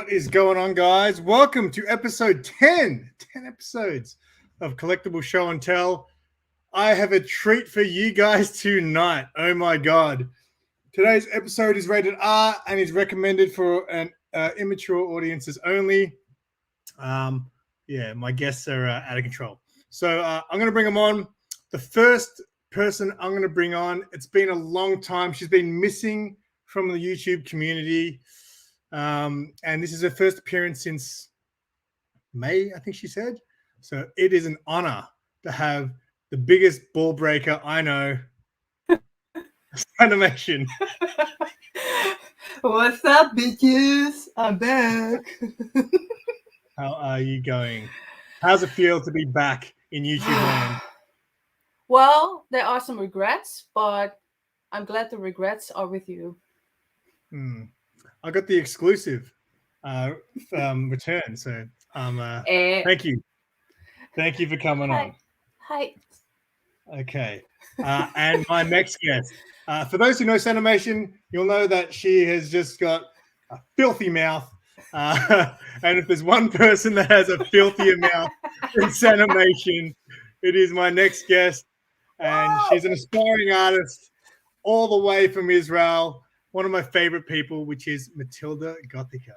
What is going on, guys? Welcome to episode 10. 10 episodes of Collectible Show and Tell. I have a treat for you guys tonight. Oh my God. Today's episode is rated R and is recommended for an immature audiences only. My guests are out of control. So I'm going to bring them on. The first person I'm going to bring on, it's been a long time. She's been missing from the YouTube community. And this is her first appearance since May, I think she said. So it is an honor to have the biggest ball breaker I know, Sanimation. What's up, bitches? I'm back. How are you going? How's it feel to be back in YouTube land? Well, there are some regrets, but I'm glad the regrets are with you. I got the exclusive return, so thank you. Thank you for coming on. Hi. Okay. And my next guest. For those who know Sanimation, you'll know that she has just got a filthy mouth. And if there's one person that has a filthier mouth than Sanimation, it is my next guest. And she's an aspiring artist all the way from Israel. One of my favorite people, which is Matilda Gothika.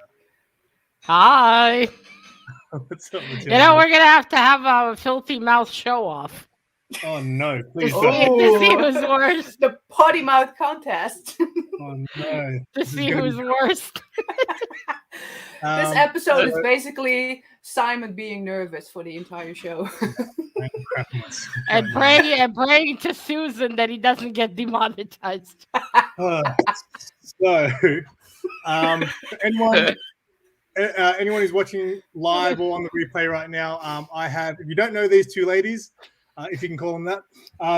Hi. What's up, Matilda? You know, we're going to have a filthy mouth show off. Oh, no. Please to don't. see who's worse. The potty mouth contest. Oh, no. To see who's worse. This episode is basically Simon being nervous for the entire show. and praying to Susan that he doesn't get demonetized. Anyone who's watching live or on the replay right now, I have, if you don't know these two ladies, if you can call them that,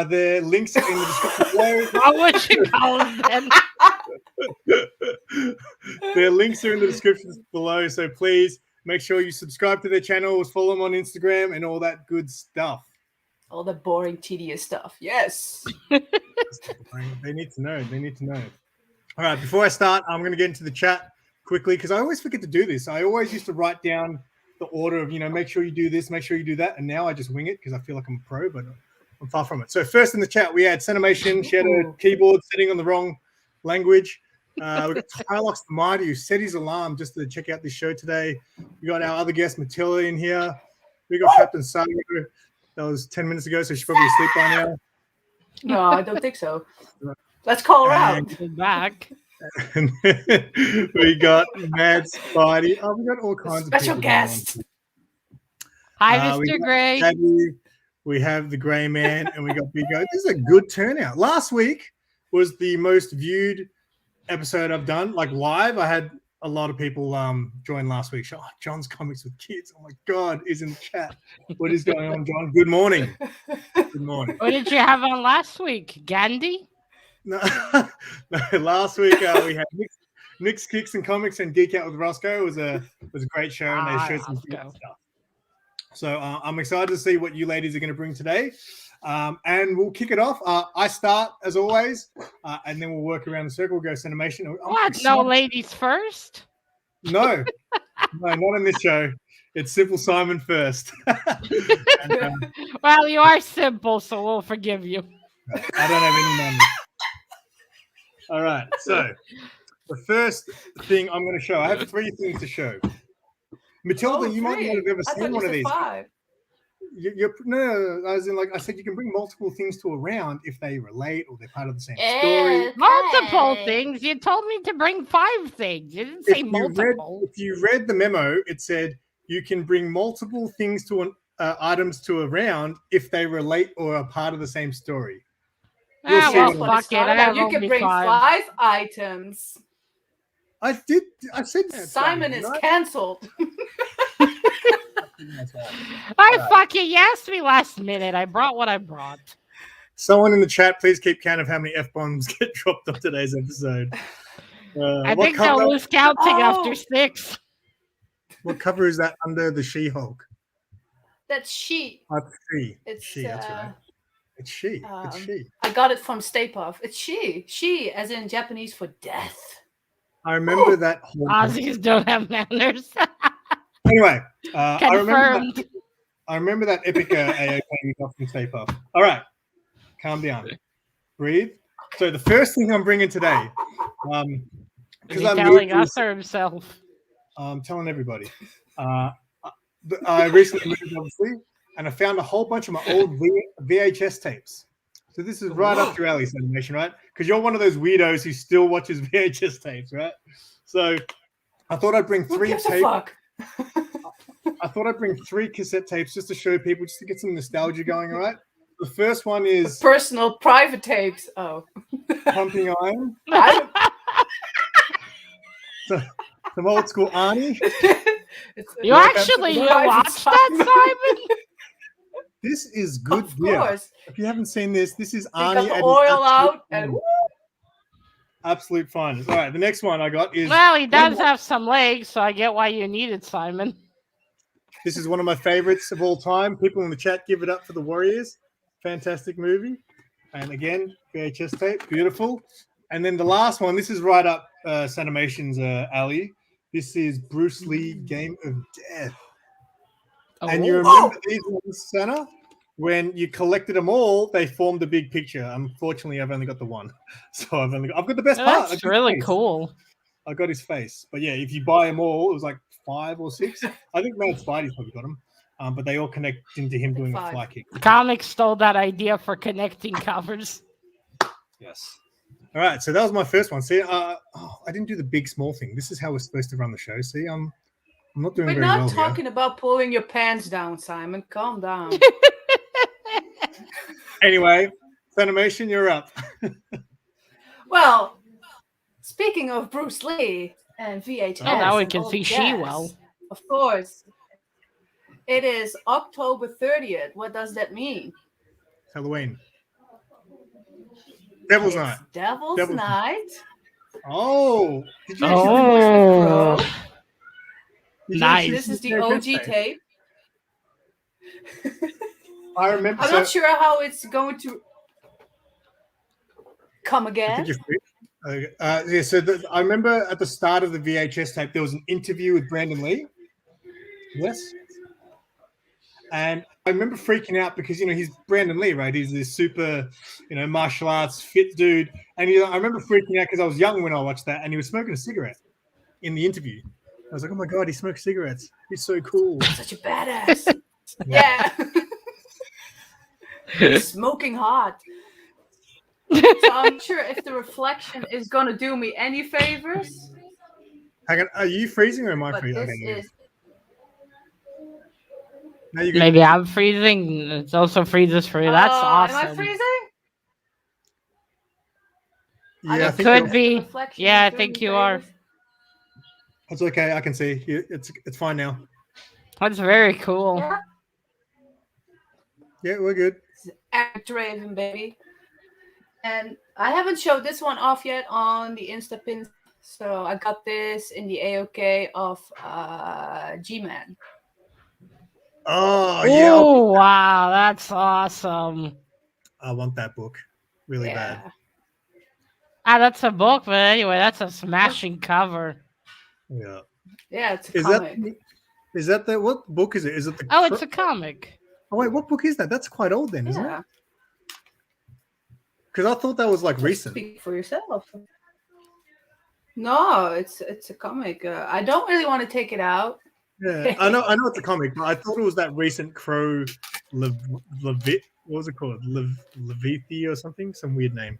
their links are in the description below. What would you call them then? Their links are in the description below, so please make sure you subscribe to their channels, follow them on Instagram, and all that good stuff. All the boring, tedious stuff. Yes. They need to know. They need to know. All right, before I start, I'm going to get into the chat quickly because I always forget to do this. I always used to write down the order of, make sure you do this, make sure you do that. And now I just wing it because I feel like I'm a pro, but I'm far from it. So first in the chat, we had Sanimation. She had a keyboard setting on the wrong language. We got Tylox the Mighty, who set his alarm just to check out this show today. We got our other guest, Matilda, in here. We got CaptainSaro. That was 10 minutes ago, so she's probably asleep by now. No, I don't think so. Let's call her out. Back. And we got MadSpidey. Oh, we got all kinds of special guests. Hi, Mr. Gray. We have TheGreyman, and we got Big O. This is a good turnout. Last week was the most viewed episode I've done, like live. I had a lot of people join last week. Oh, John's Comics with Kids. Oh my God, is in the chat. What is going on, John? Good morning. Good morning. What did you have on last week? Gandhi? No, last week we had Nick's Kicks and Comics and Geek Out with Rosko. It was a great show, and they showed some good stuff. So I'm excited to see what you ladies are going to bring today. And we'll kick it off. I start, as always, and then we'll work around the circle. We'll go Sanimation. What? No ladies first? No, not on this show. It's Simple Simon first. Well, you are simple, so we'll forgive you. I don't have any money. All right, so the first thing I'm going to show, I have 3 things to show. Matilda, you might not have ever seen one of these. 5. No, as in, like I said, you can bring multiple things to a round if they relate or they're part of the same story. Multiple things? You told me to bring 5 things. You didn't say multiple. If you read the memo, it said you can bring multiple things to items to a round if they relate or are part of the same story. Well, fuck it. You can bring 5 items. I said that. Simon is canceled. Fucking you asked me last minute. I brought what I brought. Someone in the chat, please keep count of how many F-bombs get dropped on today's episode. I think they'll lose counting after 6. What cover is that under the She-Hulk? That's She. That's She. It's She, that's right. It's She. It's She. I got it from Stay Puft. It's She. She, as in Japanese for death. I remember that whole. Aussies don't have manners. Anyway, I Confirmed. remember that epic AOK we got from Stay Puft. All right, calm down, breathe. So the first thing I'm bringing today, Is because he I'm telling us or himself? I'm telling everybody. I recently moved, obviously, and I found a whole bunch of my old VHS tapes. So this is right up your alley, Sanimation, right? Because you're one of those weirdos who still watches VHS tapes, right? So I thought I'd bring 3 tapes. I thought I'd bring 3 cassette tapes just to show people, just to get some nostalgia going, all right? The first one is personal private tapes. Oh, Pumping Iron. Some old school Arnie. You actually watched that, Simon? This is good of beer. course. If you haven't seen this, this is They Arnie. got the at his oil absolute out and finest. woo! Absolute finest. All right, the next one I got is. Well, he does have some legs, so I get why you need it, Simon. This is one of my favorites of all time. People in the chat give it up for the Warriors. Fantastic movie. And again, VHS tape, beautiful. And then the last one, this is right up Sanimation's alley. This is Bruce Lee Game of Death. And you remember these ones, Sana? When you collected them all, they formed a big picture. Unfortunately, I've only got the one. So I've got the best part. That's really cool. I got his face. But yeah, if you buy them all, it was like 5 or 6. I think MadSpidey's probably got them. But they all connect into him doing a fly kick. Comics stole that idea for connecting covers. Yes. All right. So that was my first one. See, I didn't do the big small thing. This is how we're supposed to run the show. See, I'm not doing We're very not well talking about pulling your pants down, Simon. Calm down. Anyway, Sanimation, you're up. Well, speaking of Bruce Lee and VHS, now we and can all see jazz, She-Well. Of course. It is October 30th. What does that mean? Halloween. Devil's Night. Devil's Night. Oh. Did you Nice. This is the OG tape. I remember. I'm not sure how it's going to come again. Yeah, so I remember at the start of the VHS tape, there was an interview with Brandon Lee. Yes. And I remember freaking out because, he's Brandon Lee, right? He's this super, martial arts fit dude. And I remember freaking out because I was young when I watched that, and he was smoking a cigarette in the interview. I was like, oh my God, he smokes cigarettes. He's so cool. Such a badass. Yeah. Smoking hot. So I'm not sure if the reflection is going to do me any favors. Hang on, are you freezing or am I freezing? Maybe I'm freezing. It also freezes for you. That's awesome. Am I freezing? Yeah, I think could be. Yeah, I think you are. That's okay. I can see. It's fine now. That's very cool. Yeah, we're good. Act-driven, baby. And I haven't showed this one off yet on the Insta pin. So I got this in the AOK of G-Man. Oh, yeah. Oh, wow. That's awesome. I want that book really bad. That's a book, but anyway, that's a smashing cover. Yeah. Yeah, it's a comic. Is that the what book is it? Is it the it's a comic. Oh wait, what book is that? That's quite old then, isn't it? Because I thought that was like recent. Speak for yourself. No, it's a comic. I don't really want to take it out. Yeah, I know it's a comic, but I thought it was that recent Crow Levit. What was it called? Levithi or something? Some weird name.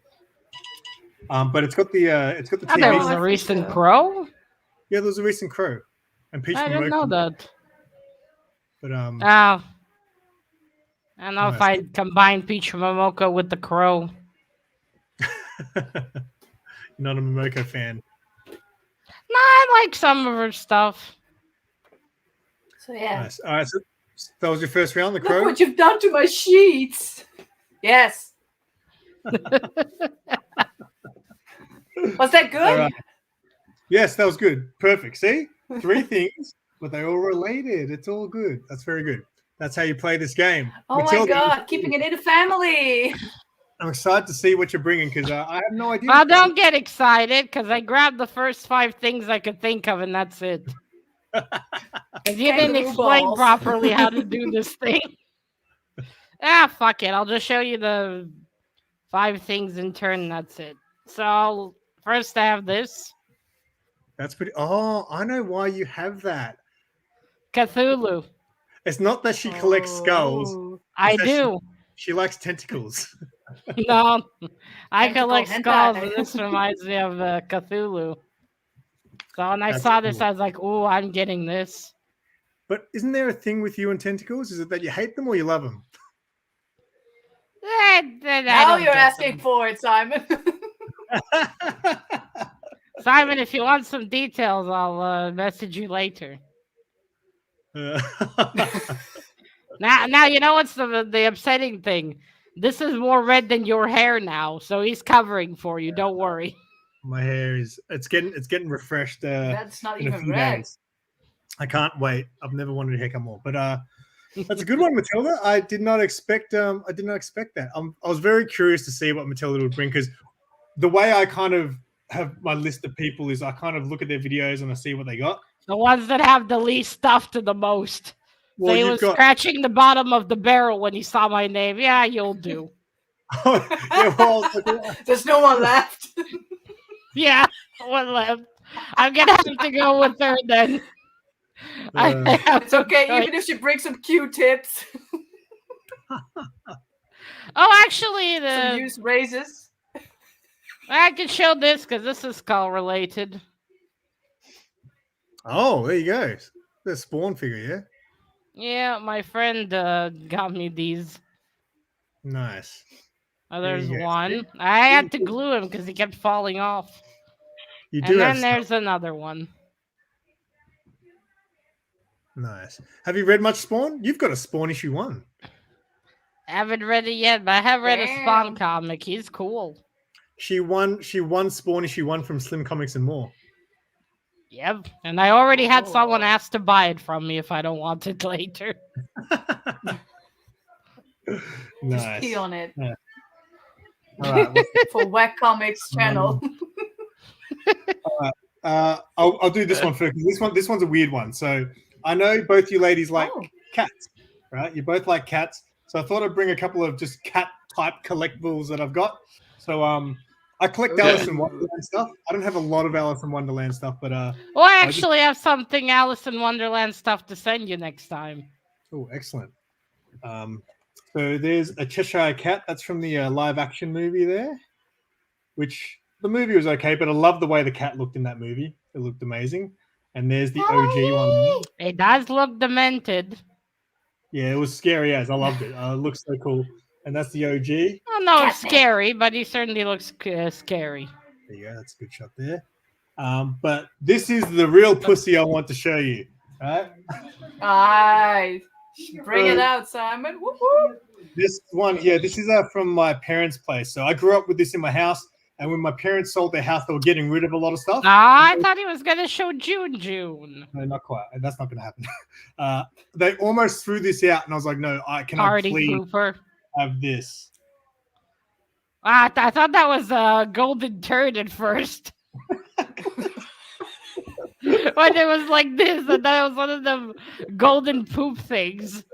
But it's got the TV. There was a recent Crow. Yeah, there was a recent Crow. And Peach I didn't know that. But I don't know if I'd combine Peach Momoko with the Crow. Not a Momoko fan. No, I like some of her stuff. So yeah. Nice. All right, so that was your first round, the Crow? Look what you've done to my sheets. Yes. Was that good? Right. Yes, that was good. Perfect. See? 3 things, but they're all related. It's all good. That's very good. That's how you play this game. Oh Matilda, my God. Keeping it in the family. I'm excited to see what you're bringing because I have no idea. Well, don't get excited because I grabbed the first 5 things I could think of, and that's it. Because you didn't Kangaroo explain balls. properly how to do this thing. Fuck it. I'll just show you the 5 things in turn. That's it. So first I have this. That's pretty. Oh, I know why you have that. Cthulhu. It's not that she collects skulls. Oh. I do. She likes tentacles. No, I Tentacle collect hentai. skulls, and this reminds me of Cthulhu. So when I That's saw this, cool. I was like, "Oh, I'm getting this." But isn't there a thing with you and tentacles? Is it that you hate them or you love them? Now you're asking for it, Simon. Simon, if you want some details, I'll message you later. Now you know what's the upsetting thing. This is more red than your hair now, so he's covering for you. Don't worry. My hair is it's getting refreshed. That's not in a even few red. days. I can't wait. I've never wanted a haircut more, but that's a good one, Matilda. I did not expect that. I was very curious to see what Matilda would bring because the way I kind of have my list of people is I kind of look at their videos and I see what they got. The ones that have the least stuff to the most. Well, so he you've was got scratching the bottom of the barrel when he saw my name. Yeah, you'll do. yeah, well, There's no one left. Yeah, one left. I'm gonna have to go with her then. It's okay, even if she brings some Q-tips. Oh, actually, Some used razors. I can show this because this is skull related. Oh, there you go. The Spawn figure, yeah. Yeah, my friend got me these. Nice. Oh, there's you go. one. I had to glue him because he kept falling off. You do And have then there's another one. Nice. Have you read much Spawn? You've got a Spawn issue 1. I haven't read it yet, but I have read a Spawn Damn. comic. He's cool. She won Spawn issue 1 from Slim Comics and More. Yep. And I already had someone Oh. ask to buy it from me if I don't want it later. Just Nice. pee on it. Yeah. All right. For Whack Comics channel. I'll do this one first. This one's a weird one. So I know both you ladies like cats, right? You both like cats. So I thought I'd bring a couple of just cat type collectibles that I've got. So I collect Alice in Wonderland stuff. I don't have a lot of Alice in Wonderland stuff, but well, I actually have something Alice in Wonderland stuff to send you next time. Oh, excellent. So there's a Cheshire Cat. That's from the live action movie there, which the movie was okay, but I love the way the cat looked in that movie. It looked amazing. And there's the OG one. It does look demented. Yeah, it was scary as. I loved it. It looks so cool. And that's the OG. Oh, no, it's scary, but he certainly looks scary. There you go. That's a good shot there. But this is the real pussy I want to show you. Right? Aye. Bring it out, Simon. Woo-hoo. This one, yeah, this is from my parents' place. So I grew up with this in my house. And when my parents sold their house, they were getting rid of a lot of stuff. I thought he was going to show June. No, not quite. That's not going to happen. They almost threw this out, and I was like, no, I cannot please pooper. Have this. I thought that was a golden turd at first. When it was like this, and that was one of them golden poop things.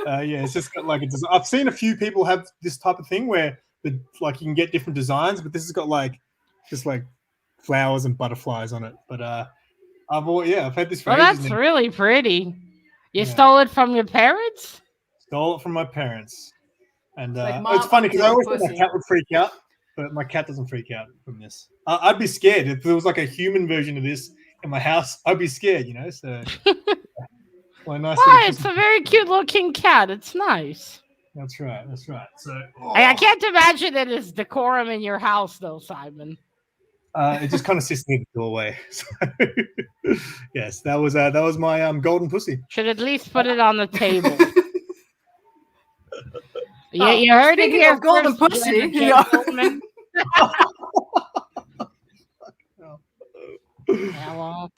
Yeah, it's just got like I've seen a few people have this type of thing where you can get different designs, but this has got just flowers and butterflies on it. But I've had this for ages that's now. really pretty. You stole it from your parents? Stole it from my parents. And Mom, it's funny because I always thought my cat would freak out, but my cat doesn't freak out from this. I'd be scared if there was like a human version of this in my house. I'd be scared, So, it's a very cute looking cat. It's nice. That's right. So I can't imagine it as decorum in your house, though, Simon. It just kind of sits near the doorway. So, yes, that was my golden pussy. Should at least put it on the table. Yeah, you heard it here. Golden pussy. Hello.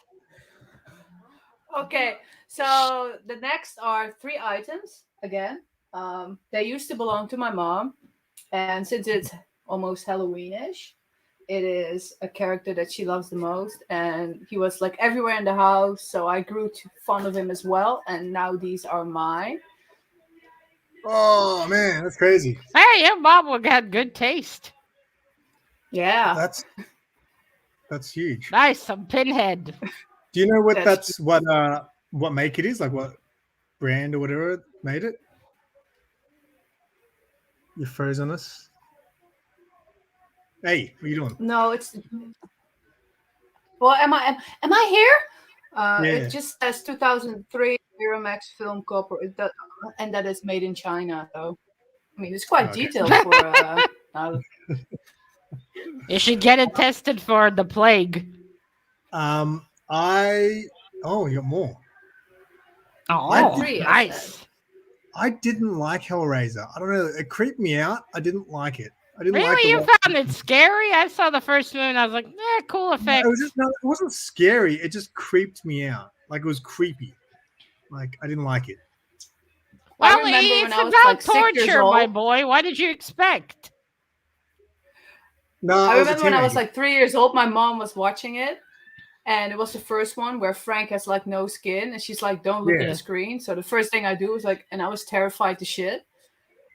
Okay, so the next are 3 items again. They used to belong to my mom, And since it's almost Halloweenish, it is a character that she loves the most. And he was like everywhere in the house, so I grew fond of him as well. And now these are mine. Oh man, that's crazy. Hey, your mom got good taste. Yeah. That's huge. Nice, some Pinhead. Do you know what That's what make it is? Like what brand or whatever made it? You froze on us. Hey, what are you doing? No, it's. Well, am I here? Yeah. It just says 2003 Miramax Film Corp, and that is made in China. So, I mean, it's quite Okay. detailed for. You should get it tested for the plague. You got more. Oh, Three, I nice. I didn't like Hellraiser. I don't know. It creeped me out. I didn't like it. I didn't like Really? the You found it scary? I saw the first movie and I was like, cool effect. it wasn't scary. It just creeped me out. Like it was creepy. Like I didn't like it. Well, I remember when it's I was about like 6 years torture, old. my boy. What did you expect? No, I remember when I was teenager. like 3 years old, my mom was watching it, and it was the first one where Frank has like no skin, and she's like, "Don't look at Yeah. the screen." So the first thing I do was like, and I was terrified to shit.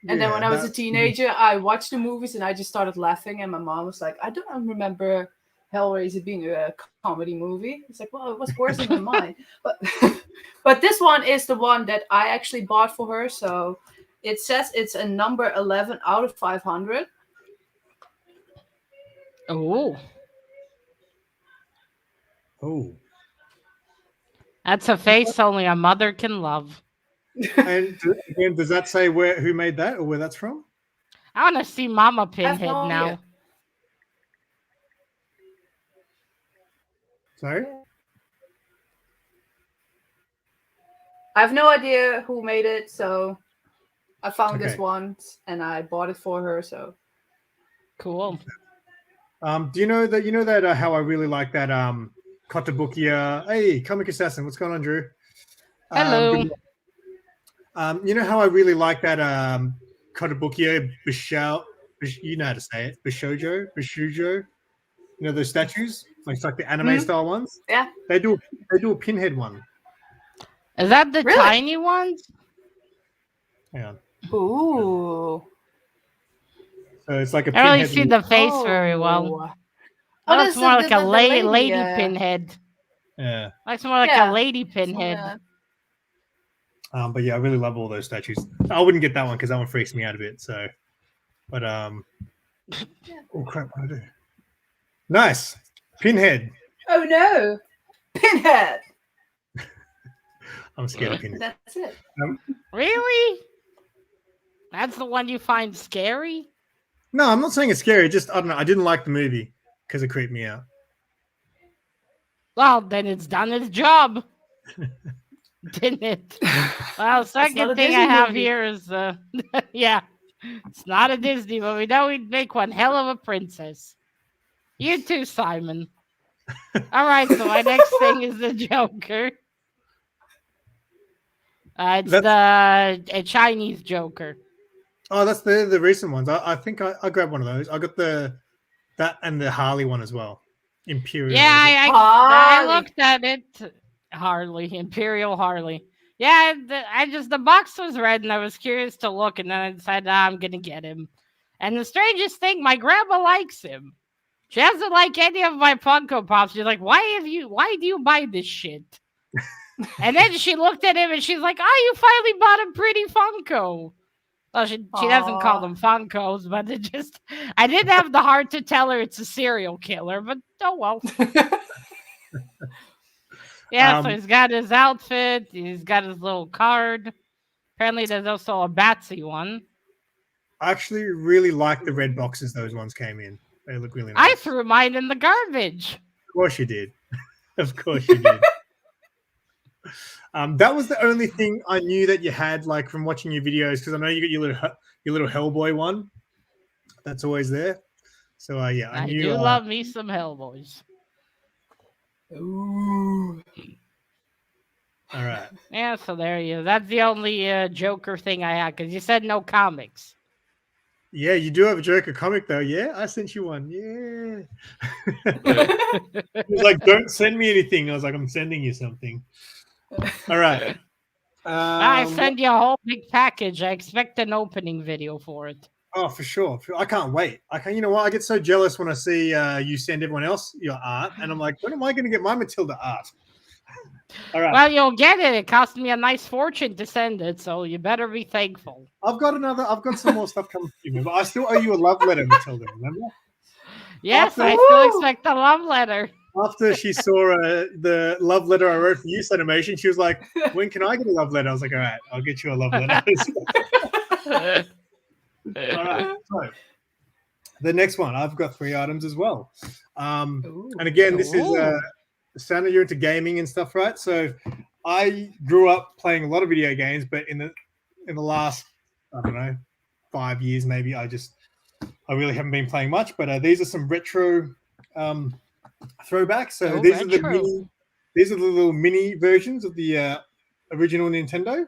And then Yeah, when I was a that- teenager, I watched the movies and I just started laughing, and my mom was like, "I don't remember Hellraiser being a comedy movie." It's like, well, it was worse in my mind, but but this one is the one that I actually bought for her. So it says it's a number 11 out of 500. Oh, Oh. that's a face only a mother can love. And again, does that say who made that or where that's from? I want to see Mama I have Pinhead no now. idea. Sorry? I have no idea who made it, so I found this Okay. one and I bought it for her. So Cool. Do you know that how I really like that Kotobukiya? Hey, Comic Assassin, what's going on, Drew? Hello. Good morning. You know how I really like that Kotobukiya Bishou, you know how to say it, Bishojo. You know those statues, like it's like the anime style ones. yeah, They do a Pinhead one. Is that the Really? tiny ones? Hang on. ooh, So it's like a I don't really Pinhead. see the face very well. Oh, Oh, this it's is more the- like a the lady lady, Pinhead. Yeah. Looks more like Yeah. a lady Pinhead. But yeah, I really love all those statues. I wouldn't get that one because that one freaks me out a bit. So, but oh crap, what do I do? Nice Pinhead. Oh no, Pinhead. I'm scared of Pinhead. That's it. Really? That's the one you find scary? No, I'm not saying it's scary. Just I don't know. I didn't like the movie because it creeped me out. Well, then it's done its job. Didn't it? Well, not second a thing I Disney have movie. here is, yeah, it's not a Disney movie. No, we'd make one hell of a princess. You too, Simon. All right, so my next thing is the Joker. It's a Chinese Joker. Oh, that's the recent ones. I think I grabbed one of those. I got that and the Harley one as well. Imperial. Yeah, I Harley. looked at it. Harley, Imperial Harley. Yeah, the box was red, and I was curious to look, and then I decided I'm gonna get him. And the strangest thing, my grandma likes him. She doesn't like any of my Funko Pops. She's like, why do you buy this shit? And then she looked at him and she's like, oh, you finally bought a pretty Funko. Well, she doesn't call them Funkos, but I didn't have the heart to tell her it's a serial killer, but oh well. Yeah, so he's got his outfit, he's got his little card. Apparently there's also a Batsy one. I actually really like the red boxes those ones came in. They look really I nice. threw mine in the garbage. Of course you did. Of course you did. That was the only thing I knew that you had, like from watching your videos, because I know you got your little Hellboy one. That's always there. So yeah, I knew. Do love me some Hellboys. Ooh. All right. Yeah, so there you go. That's the only Joker thing I had, because you said no comics. Yeah, you do have a Joker comic though. Yeah, I sent you one. Yeah. He was like, "Don't send me anything." I was like, "I'm sending you something." All right. I send you a whole big package. I expect an opening video for it. Oh, for sure. I can't wait. I can't. You know what? I get so jealous when I see you send everyone else your art, and I'm like, when am I going to get my Matilda art? All right. Well, you'll get it. It cost me a nice fortune to send it, so you better be thankful. I've got some more stuff coming to you, but I still owe you a love letter, Matilda. Remember? Yes, I still expect a love letter. After she saw the love letter I wrote for you, Sanimation, she was like, "When can I get a love letter?" I was like, "All right, I'll get you a love letter." All right. So the next one, I've got 3 items as well. And again, this is Santa. You're into gaming and stuff, right? So I grew up playing a lot of video games, but in the last, I don't know, 5 years maybe, I really haven't been playing much. But these are some retro throwbacks. So these are the little mini versions of the original Nintendo.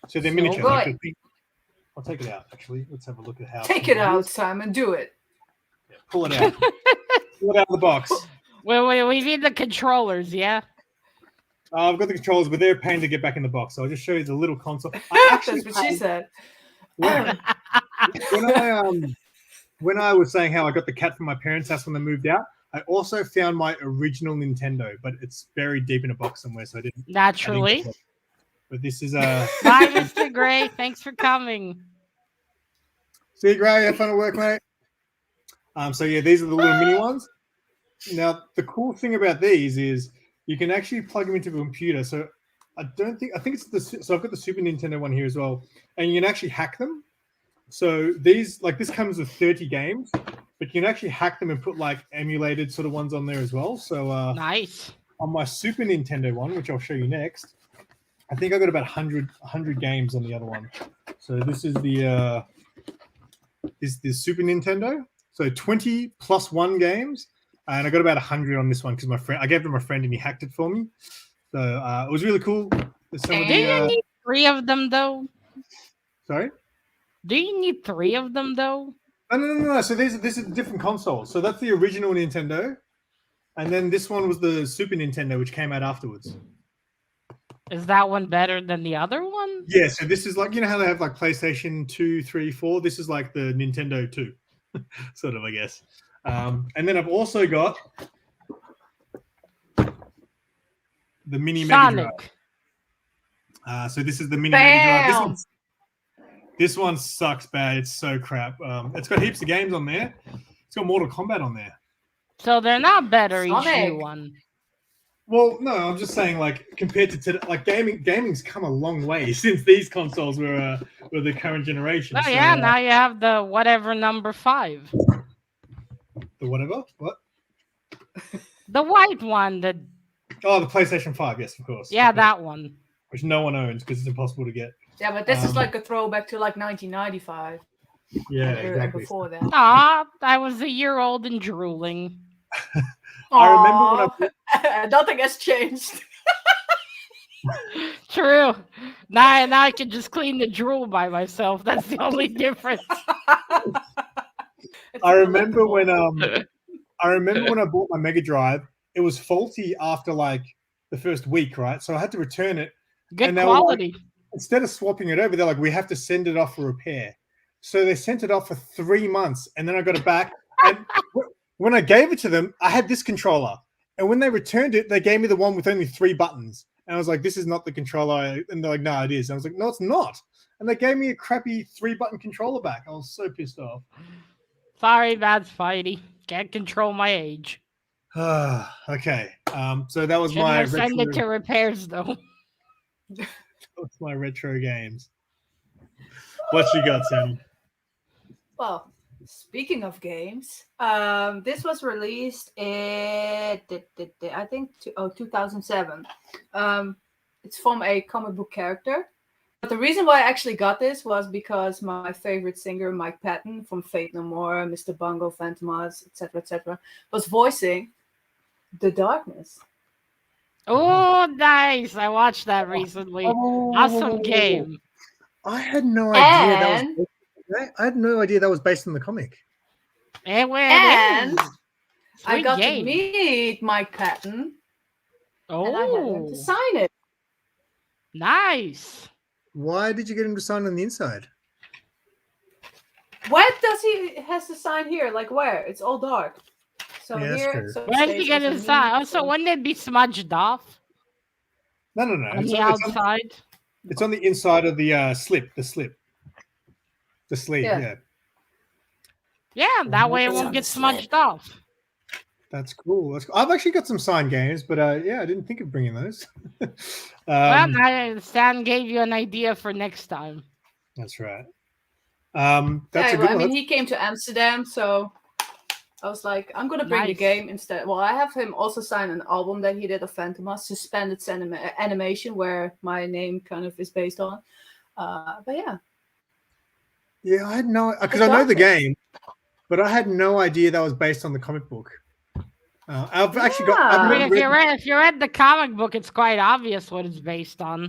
So they're miniature. Like I'll take it out. Actually, let's have a look at how. Take it out, Simon. Do it. Yeah, pull it out. Pull it out of the box. Well, we need the controllers, yeah. I've got the controllers, but they're a pain to get back in the box. So I'll just show you the little console. That's what she said. When I was saying how I got the cat from my parents' house when they moved out, I also found my original Nintendo, but it's buried deep in a box somewhere, so I didn't. Naturally. But this is Bye, Mr. Gray. Thanks for coming. See you, Gray. Have fun at work, mate. So yeah, these are the little mini ones. Now the cool thing about these is you can actually plug them into the computer. So I think it's so I've got the Super Nintendo one here as well, and you can actually hack them. So this comes with 30 games, but you can actually hack them and put like emulated sort of ones on there as well. So nice. On my Super Nintendo one, which I'll show you next, I think I got about 100 games on the other one. So this is the Super Nintendo. So 20 plus 1 games, and I got about 100 on this one because I gave them a friend and he hacked it for me. So it was really cool. Do you need 3 of them though? Sorry? Do you need 3 of them though? No. So this is different consoles. So that's the original Nintendo, and then this one was the Super Nintendo, which came out afterwards. Is that one better than the other one? Yeah. So this is like, you know how they have like PlayStation 2, 3, 4. This is like the Nintendo 2, sort of, I guess. And then I've also got the mini Mega Drive. So this is the mini Mega Drive. This one sucks bad. It's so crap. It's got heaps of games on there. It's got Mortal Kombat on there. So they're not better each new one. Well, no, I'm just saying, like, compared to today, like gaming's come a long way since these consoles were the current generation. Oh, so, yeah, now you have the whatever number 5. The whatever? What? The white one. The PlayStation 5, yes, of course. Yeah, that one. Which no one owns because it's impossible to get. Yeah, but this is like a throwback to like 1995. Yeah, exactly. Before that. I was a year old and drooling. I remember when nothing has changed. True. Now I can just clean the drool by myself. That's the only difference. I remember when I bought my Mega Drive, it was faulty after like the first week, right? So I had to return it. Good quality. Instead of swapping it over, they're like, we have to send it off for repair. So they sent it off for 3 months, and then I got it back. And when I gave it to them, I had this controller. And when they returned it, they gave me the one with only 3 buttons. And I was like, this is not the controller. And they're like, no, it is. And I was like, no, it's not. And they gave me a crappy 3-button controller back. I was so pissed off. Sorry, MadSpidey. Can't control my age. Okay. So that was Send it to repairs, though. That's my retro games. What you got, Sam? Well, speaking of games, this was released in, I think, 2007. It's from a comic book character. But the reason why I actually got this was because my favorite singer, Mike Patton from Fate No More, Mr. Bungle, Phantom Oz, etc., was voicing The Darkness. Oh, nice. I watched that recently. Awesome game. I had no idea that was I had no idea that was based on the comic. And And I Sweet got game. to meet Mike Patton, and I had him Oh, to sign it. nice. Why did you get him to sign on the inside? What does he has to sign here? Like where? It's all dark. So Yeah, that's here, true. so it Where did you stays get also his me, sign? Oh, so so- wouldn't it be smudged off No. on the outside? It's on the inside of the slip. The sleeve. Yeah. Yeah, that way it It's won't on get the smudged slip. off. That's cool. I've actually got some signed games, but yeah, I didn't think of bringing those. Well, Stan gave you an idea for next time. That's right. Yeah, That's a well, good I one. mean, he came to Amsterdam, so I was like, I'm gonna bring the Nice. game instead. Well, I have him also sign an album that he did of Phantomas, suspended animation, where my name kind of is based on. But yeah, Yeah, I had no, because I know the game, but I had no idea that was based on the comic book. I've actually got. Yeah. I mean, I've if you read the comic book, it's quite obvious what it's based on.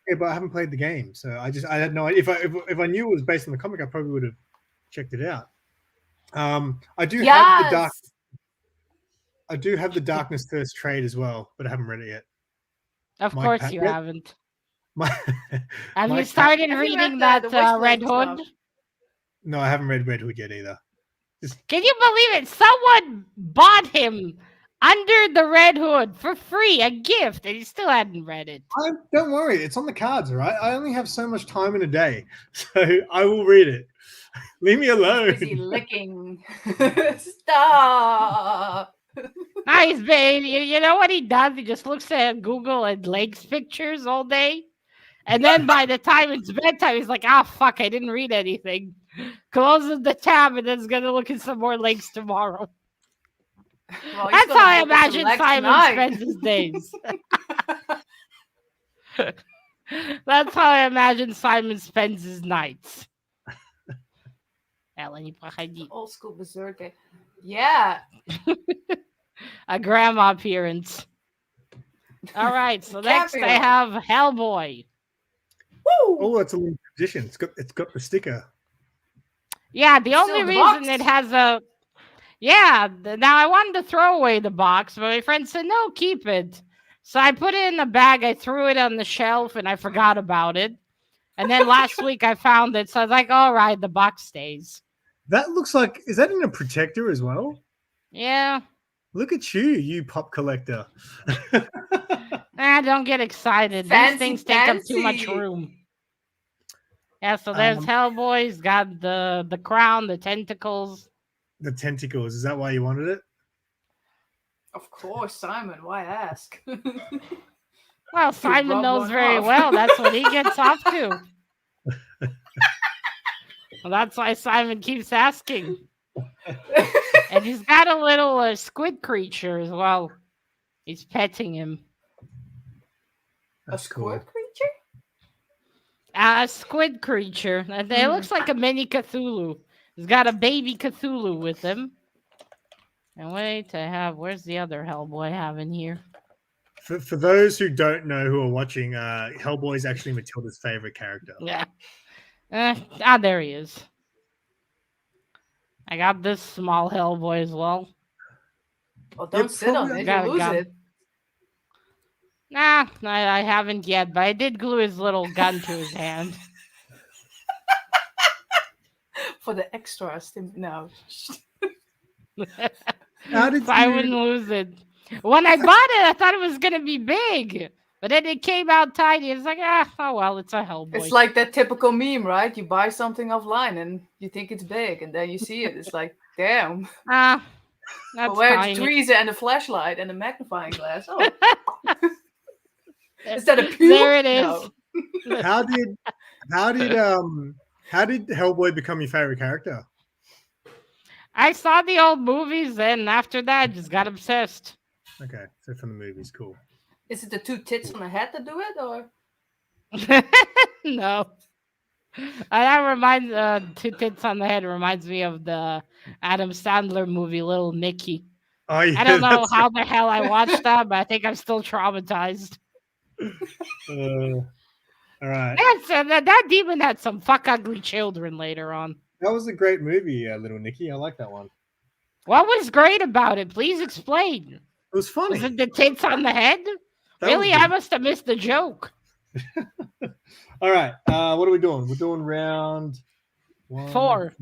yeah, but I haven't played the game, so I had no idea. If I knew it was based on the comic, I probably would have checked it out. I do have the dark. I do have the Darkness Thirst trade as well, but I haven't read it yet. Of Mike course Pat- you yeah. haven't. My, Have you Mike started Have you reading read that the Wishblade Red stuff? Hood? no, I haven't read Red Hood yet either. Can you believe it? Someone bought him under the Red Hood for free, a gift, and he still hadn't read it. Don't worry, it's on the cards, all right? I only have so much time in a day, so I will read it. Leave me alone. busy licking. Stop. Nice, babe. You know what he does? He just looks at Google and likes pictures all day. And then by the time it's bedtime, he's like, ah, fuck, I didn't read anything. Closes the tab and then is going to look at some more links tomorrow. Well, he's That's gonna how I look at some imagine legs Simon tonight. spends his days. That's how I imagine Simon spends his nights. Ellen, Old school berserker. Yeah. a grandma appearance. All right, so next I Cameo. have Hellboy. Woo! Oh, that's a limited edition. It's got the sticker. Yeah, the Still only the reason box? it has a now I wanted to throw away the box, but my friend said no, keep it. So I put it in the bag, I threw it on the shelf, and I forgot about it. And then last week I found it, so I was like, all right, the box stays. That looks like, is that in a protector as well? Yeah. Look at you pop collector. Don't get excited. Fancy, These things take up too much fancy. room. Yeah, so there's Hellboy. He's got the crown, the tentacles. The tentacles. Is that why you wanted it? Of course, Simon. Why ask? Well, Simon rub knows one very off. well. That's what he gets off to. Well, that's why Simon keeps asking. And he's got a little squid creature as well. He's petting him. A That's cool. squid creature? A squid creature. And it looks like a mini Cthulhu. He's got a baby Cthulhu with him. And wait, where's the other Hellboy I have in here? For those who don't know who are watching, Hellboy is actually Matilda's favorite character. Yeah. There he is. I got this small Hellboy as well. Well, don't sit on probably it. got You'll a lose gun. it. Nah, I haven't yet, but I did glue his little gun to his hand. For the extra no. How did So I you- wouldn't lose it. When I bought it, I thought it was going to be big. But then it came out tiny. It's like, oh well, it's a Hellboy. It's like that typical meme, right? You buy something offline and you think it's big, and then you see it. It's like, damn. That's But where's tiny. the tweezer and the flashlight and the magnifying glass? Oh, is that a pube? There it is. No. how did Hellboy become your favorite character? I saw the old movies, and after that, I just got obsessed. Okay, so from the movies, cool. Is it the two tits on the head that do it, or? No. That reminds two tits on the head reminds me of the Adam Sandler movie Little Nicky. Oh, yeah, I don't know that's how the hell I watched that, but I think I'm still traumatized. all right. Yes, that demon had some fuck ugly children later on. That was a great movie, Little Nicky. I like that one. What was great about it? Please explain. It was funny. Was it the tits on the head? That Really? was I good. must have missed the joke. All right. What are we doing? We're doing round 4.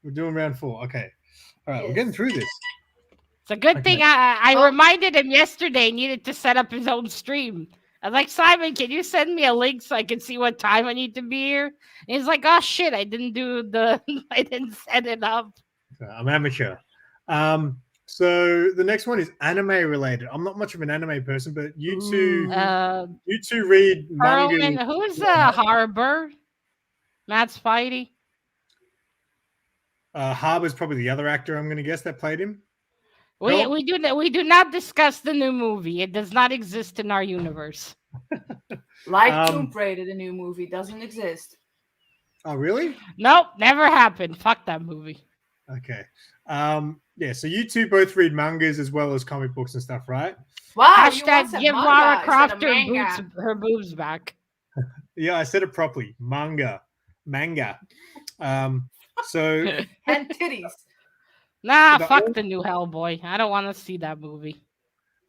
We're doing round 4. Okay. All right. We're Yes. getting through this. It's a good thing I Oh. reminded him yesterday he needed to set up his own stream. I was like, Simon, can you send me a link so I can see what time I need to be here? And he's like, oh shit, I didn't set it up. I'm amateur. So the next one is anime related. I'm not much of an anime person, but you two read manga. Perlman, who's Harbor? MadSpidey? Harbor's probably the other actor I'm going to guess that played him. We do not discuss the new movie. It does not exist in our universe. Like Tomb Raider, the new movie doesn't exist. Oh, really? Nope, never happened. Fuck that movie. Okay. Yeah, so you two both read mangas as well as comic books and stuff, right? Wow, Hashtag give Lara Croft her boobs back. Yeah, I said it properly. Manga. So and titties. Nah, fuck the new Hellboy. I don't want to see that movie.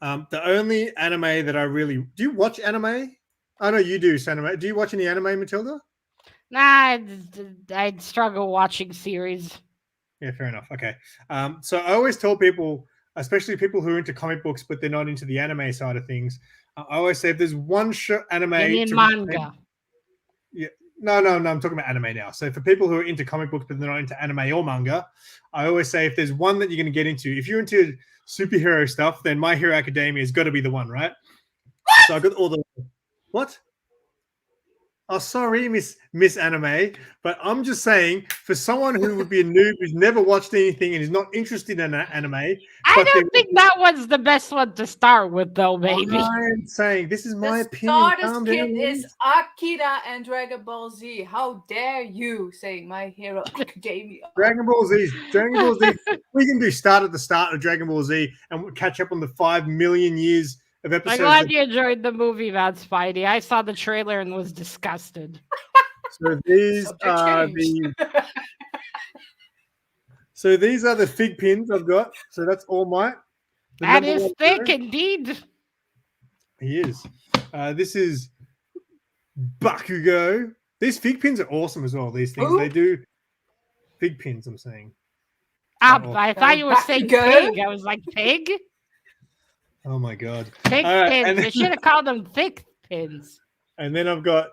The only anime that I really do you watch anime? I know you do, Sanimation. Do you watch any anime, Matilda? Nah, I'd struggle watching series. Yeah, fair enough. Okay. So I always tell people, especially people who are into comic books but they're not into the anime side of things, I always say if there's one anime You mean manga? Yeah. No, I'm talking about anime now. So for people who are into comic books but they're not into anime or manga, I always say if there's one that you're going to get into, if you're into superhero stuff, then My Hero Academia has got to be the one, right? What? So I got all the what? Oh, sorry, Miss Anime, but I'm just saying for someone who would be a noob who's never watched anything and is not interested in anime. I don't think that one's the best one to start with, though, baby. I'm saying this is my opinion. The starters kit is Akira and Dragon Ball Z. How dare you say My Hero Academia? Dragon Ball Z. We can do start at the start of Dragon Ball Z and we'll catch up on the 5 million years of episodes. I'm glad you enjoyed the movie, MadSpidey. I saw the trailer and was disgusted. So these are the these are the fig pins I've got. So that's All Might. That is thick indeed. He is. This is Bakugo. These fig pins are awesome as well. These things they do fig pins. I'm saying. I thought you were saying pig. I was like pig. Oh my god. Thick pins. They should have called them thick pins. And then I've got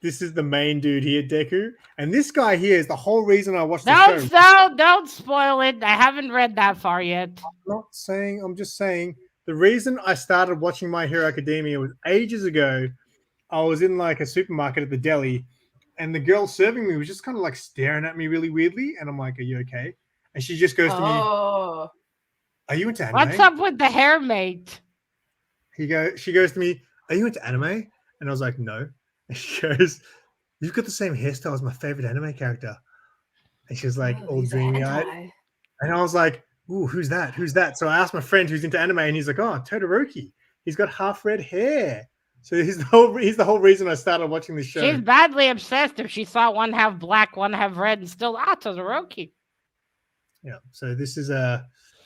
this is the main dude here, Deku. And this guy here is the whole reason I watched the show. Don't spoil it. I haven't read that far yet. I'm just saying the reason I started watching My Hero Academia was ages ago. I was in like a supermarket at the deli and the girl serving me was just kind of like staring at me really weirdly. And I'm like, are you okay? And she just goes to me, are you into anime? What's up with the hair, mate? She goes to me, are you into anime? And I was like, no. And she goes, you've got the same hairstyle as my favorite anime character. And she was like, all dreamy-eyed. And I was like, ooh, who's that? Who's that? So I asked my friend who's into anime, and he's like, oh, Todoroki. He's got half red hair. So he's the whole reason I started watching this show. She's badly obsessed if she saw one half black, one half red, and still, Todoroki. Yeah. So this is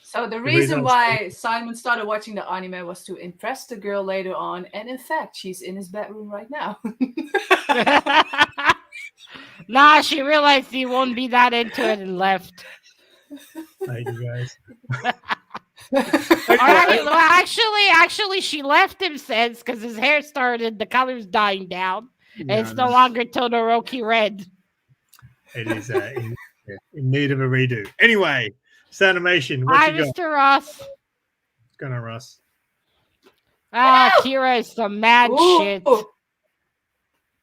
So the reason why Simon started watching the anime was to impress the girl later on, and in fact, she's in his bedroom right now. Nah, she realized he won't be that into it and left. Thank you guys. All right, well, actually, she left him since because his hair started, the color's dying down, and it's no longer Todoroki red. It is in need of a redo. Anyway. Sanimation. Hi, Mr. Ross. What's going on, Ross? Kira is some mad shit.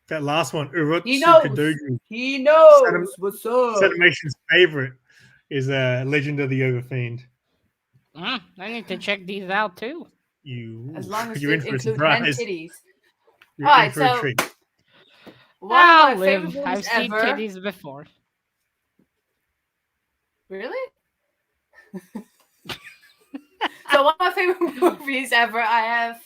That last one, he knows what's up. Sanimation's favorite is Legend of the Overfiend. I need to check these out too. As long as you're they in for a include surprise. titties. You're in for a treat. I've seen titties before. Really? So one of my favorite movies ever, I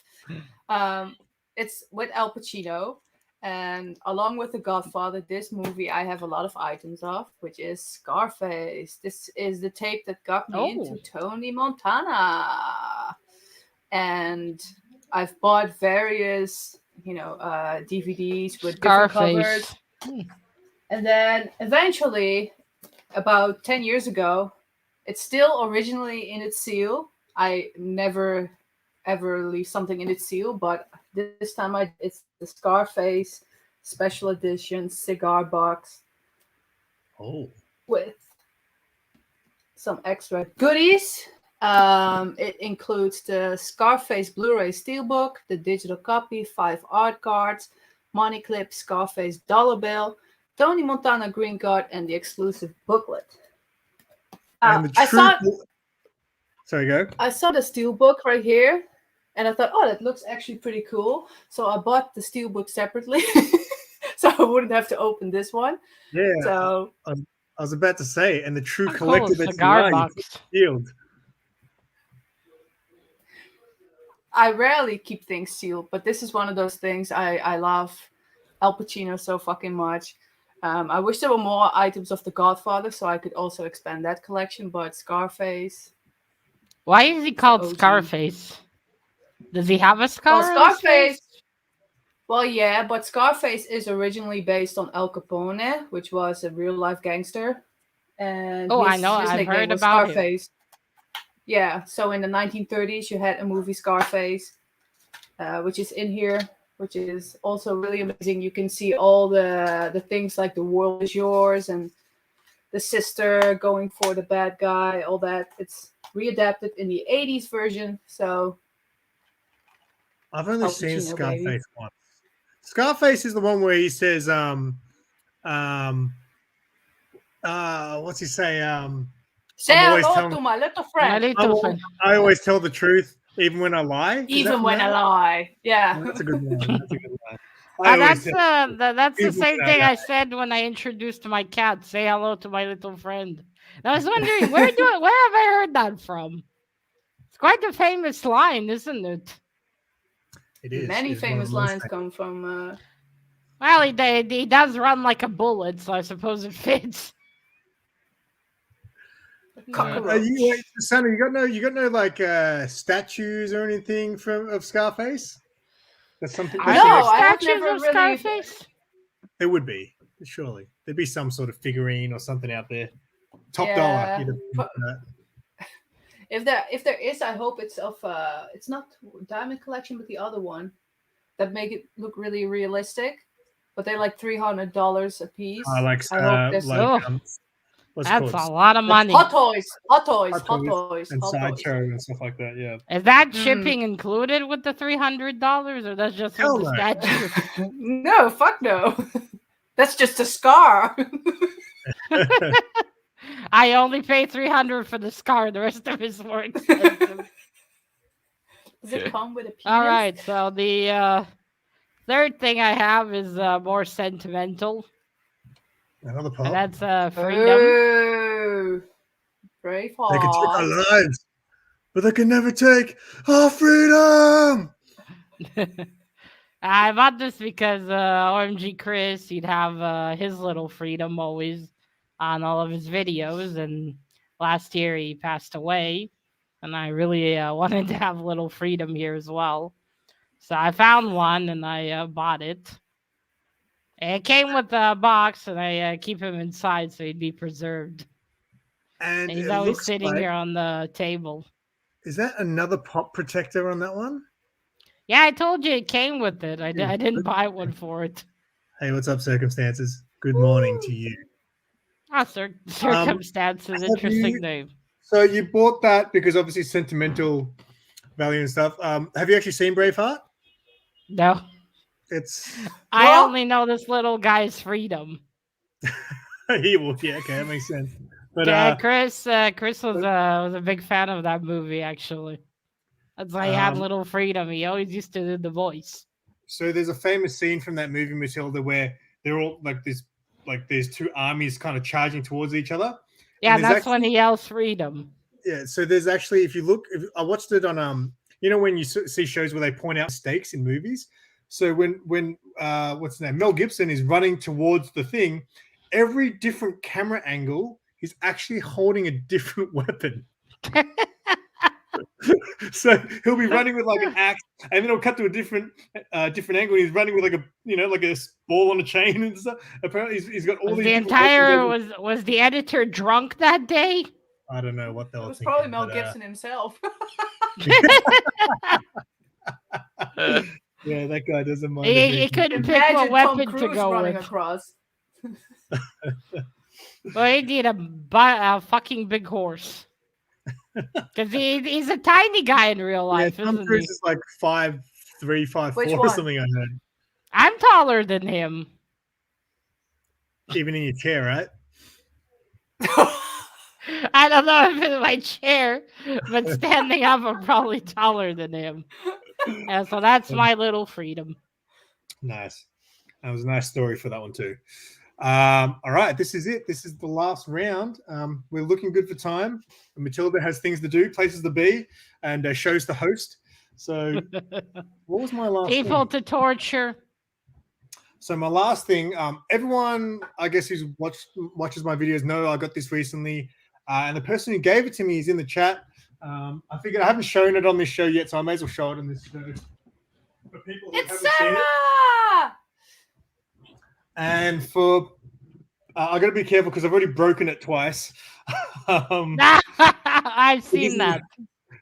have, it's with Al Pacino, And along with The Godfather, this movie I have a lot of items of, which is Scarface. This is the tape that got me into Tony Montana. And I've bought various, DVDs with different covers. And then eventually, about 10 years ago, it's still originally in its seal. I never ever leave something in its seal, but this time it's the Scarface special edition cigar box. Oh. With some extra goodies. It includes the Scarface Blu-ray Steelbook, the digital copy, 5 art cards, money clip, Scarface dollar bill, Tony Montana green card, and the exclusive booklet. And the Sorry, go. I saw the Steelbook right here, and I thought, oh, that looks actually pretty cool. So I bought the Steelbook separately, so I wouldn't have to open this one. Yeah. So I was about to say, and the true Cool, collector that's cigar box. sealed. I rarely keep things sealed, but this is one of those things I love Al Pacino so fucking much. I wish there were more items of The Godfather so I could also expand that collection, but Scarface. Why is he called Scarface? Does he have a scar? Well, Scarface. Well, yeah, but Scarface is originally based on Al Capone, which was a real life gangster. And I know. I've heard about Scarface. Yeah, so in the 1930s, you had a movie Scarface, which is in here, which is also really amazing. You can see all the things like The World Is Yours and the sister going for the bad guy, all that. It's readapted in the 80s version, so... I've only seen Scarface once. Scarface is the one where he says, what's he say? Say hello to my little friend. I always tell the truth, even when I lie. Even when I lie. Yeah. That's a good one. That's a good one. That's the same thing I said when I introduced my cat. Say hello to my little friend. And I was wondering, where have I heard that from? It's quite a famous line, isn't it? It is. Many famous lines come from... Well, he does run like a bullet, so I suppose it fits. Sonny, you got no like statues or anything of Scarface? That's something. I have never of Scarface. There would be, surely. There'd be some sort of figurine or something out there. Top Yeah, dollar. If there is, I hope it's of it's not Diamond Collection, but the other one that make it look really realistic. But they're like $300 a piece. That's a lot of money. Hot toys. And Sideshow and stuff like that, yeah. Is that shipping included with the $300, or that's just with the statue? No, fuck no. That's just a scar. I only pay $300 for the scar. The rest of it is more expensive. Does it come with a penis? All right, so the third thing I have is more sentimental. Another part. And that's freedom. Oh, Braveheart. They can take our lives, but they can never take our freedom. I bought this because OMG Chris, he'd have his little freedom always on all of his videos, and last year he passed away, and I really wanted to have little freedom here as well. So I found one, and I bought it. It came with a box, and I keep him inside so he'd be preserved. And he's always sitting here on the table. Is that another pop protector on that one? Yeah, I told you it came with it. I didn't buy one for it. Hey, what's up, Circumstances? Good morning to you. Circumstances, interesting name. So you bought that because obviously sentimental value and stuff. Have you actually seen Braveheart? No. I only know this little guy's freedom. Yeah, okay, that makes sense. But yeah, Chris was a big fan of that movie, actually. That's why he had little freedom. He always used to do the voice. So there's a famous scene from that movie, Matilda, where they're all there's two armies kind of charging towards each other. Yeah, that's when he yells freedom. Yeah, so there's actually, if I watched it on when you see shows where they point out mistakes in movies, So when what's his name, Mel Gibson is running towards the thing, every different camera angle, he's actually holding a different weapon. So he'll be running with like an axe, and then he'll cut to a different angle. And he's running with like a like a ball on a chain and stuff. Apparently, he's got all Was these. the entire was the editor drunk that day? I don't know what they were It was thinking. probably Mel Gibson himself. Yeah, that guy doesn't mind. He couldn't pick what weapon to go running with. across. Well, he need a fucking big horse. Because he's a tiny guy in real life, Tom isn't Cruise he? is like 5'3", 5'4", Which or one? something. I heard. I'm taller than him. Even in your chair, right? I don't know if in my chair, but standing up, I'm probably taller than him. Yeah, so that's my little freedom. Nice. That was a nice story for that one too. All right, this is it. This is the last round. We're looking good for time. Matilda has things to do, places to be, and shows to host. So, what was my last People thing? to torture. So my last thing, everyone, I guess, who's watches my videos know I got this recently, and the person who gave it to me is in the chat. I figured I haven't shown it on this show yet, so I may as well show it on this show for people who It's haven't seen it. Sarah! And for I got to be careful because I've already broken it twice. I've seen that.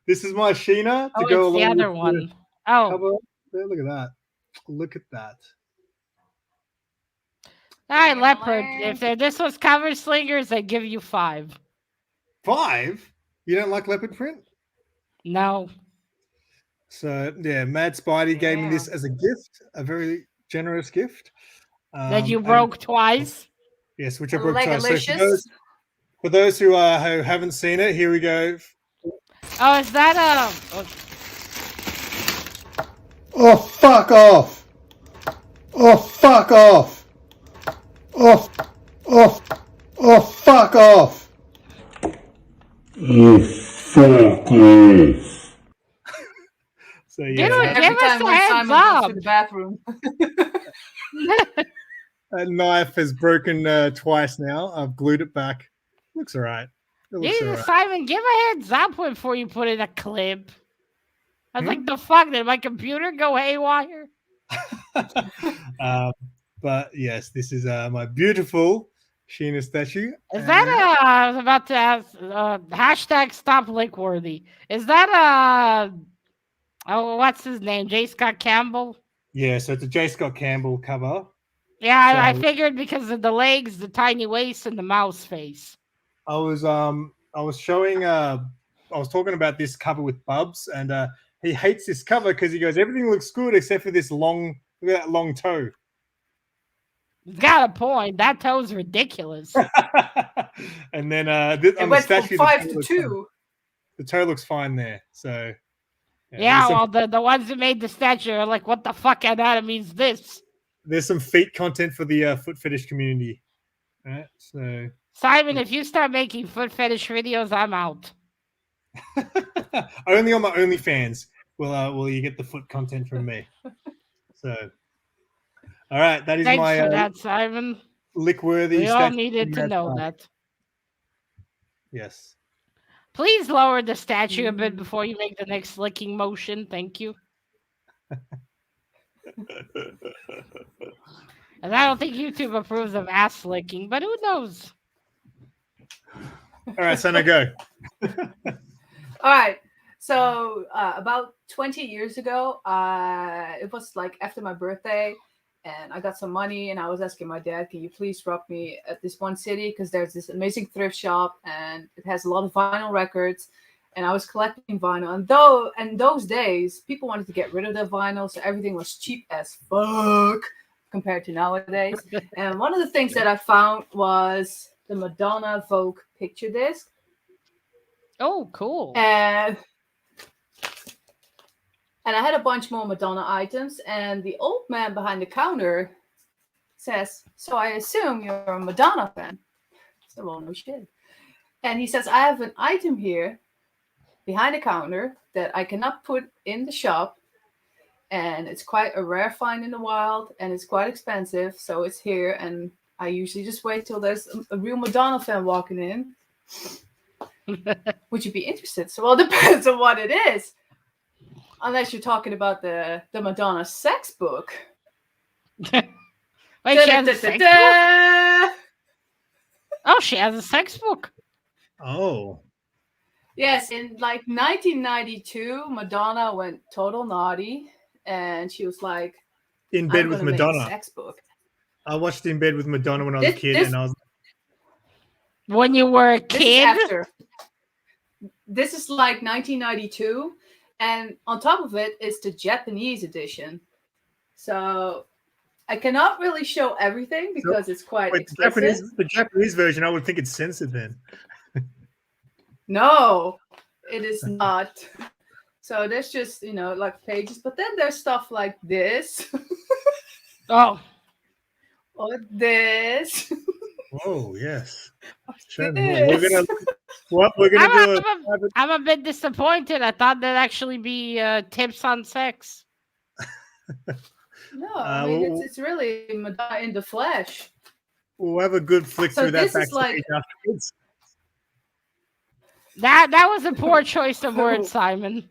This is my Sheena to Oh, go it's the along other with one. the Oh, cover. There, look at that! Look at that! all right, Leopard. If this was cover slingers, I'd give you 5. 5? You don't like leopard print? No. So yeah, MadSpidey gave me this as a gift, a very generous gift. That you broke twice? Yes, which I broke twice. So Legalicious. for those who haven't seen it, here we go. Oh, is that a... Oh, fuck off! Oh, fuck off! Oh, fuck off! Oh, fuck off! So Give yeah, us Every time a when heads Simon up. goes to the bathroom. that knife has broken twice now. I've glued it back. Looks alright. It looks Jesus, alright. Simon, give a heads up before you put in a clip. I was like, the fuck? Did my computer go haywire? But yes, this is my beautiful Sheena statue. Is that I was about to ask, hashtag stop Lickworthy. Is that oh, what's his name? J. Scott Campbell? Yeah, so it's a J. Scott Campbell cover. Yeah, I figured because of the legs, the tiny waist, and the mouse face. I was showing I was talking about this cover with Bubs, and he hates this cover because he goes, everything looks good except for this long, look at that long toe. He's got a point. That toe's ridiculous. And then It on the went statue, from 5 to 2. the toe looks fine there. So yeah, well, the ones that made the statue are like, what the fuck anatomy is this? there's some feet content for the foot fetish community. All right, so Simon, if you start making foot fetish videos, I'm out. only on my OnlyFans will you get the foot content from me. So, all right, that is Thanks my for that, Simon. lick-worthy. We all statue needed to from know MadSpidey. that. Yes. Please lower the statue a bit before you make the next licking motion. Thank you. And I don't think YouTube approves of ass licking, but who knows? All right, so now go. All right. So about 20 years ago, it was like after my birthday, and I got some money, and I was asking my dad, can you please drop me at this one city? Because there's this amazing thrift shop, and it has a lot of vinyl records. And I was collecting vinyl. And in those days, people wanted to get rid of their vinyl, so everything was cheap as fuck compared to nowadays. And one of the things that I found was the Madonna Vogue picture disc. Oh, cool. And I had a bunch more Madonna items, and the old man behind the counter says, so I assume you're a Madonna fan. So, well, no shit. And he says, I have an item here behind the counter that I cannot put in the shop. and it's quite a rare find in the wild, and it's quite expensive, so it's here. And I usually just wait till there's a real Madonna fan walking in. Would you be interested? So, well, it depends on what it is. Unless you're talking about the Madonna sex book. Wait, she has a sex book? Oh, she has a sex book. Oh. Yes, in like 1992, Madonna went total naughty, and she was like, In Bed with Madonna. Sex book. I watched In Bed with Madonna when I was a kid, and I was. When you were a kid. This is like 1992, and on top of it is the Japanese edition. So I cannot really show everything because it's quite explicit. The Japanese version, I would think it's censored then. No, it is not. So there's just, like pages, but then there's stuff like this. Oh. Or this. Oh, yes. I'm a bit disappointed. I thought there'd actually be tips on sex. No, I mean, it's really Madonna in the flesh. We'll have a good flick through that backstage afterwards. That was a poor choice of words, Simon.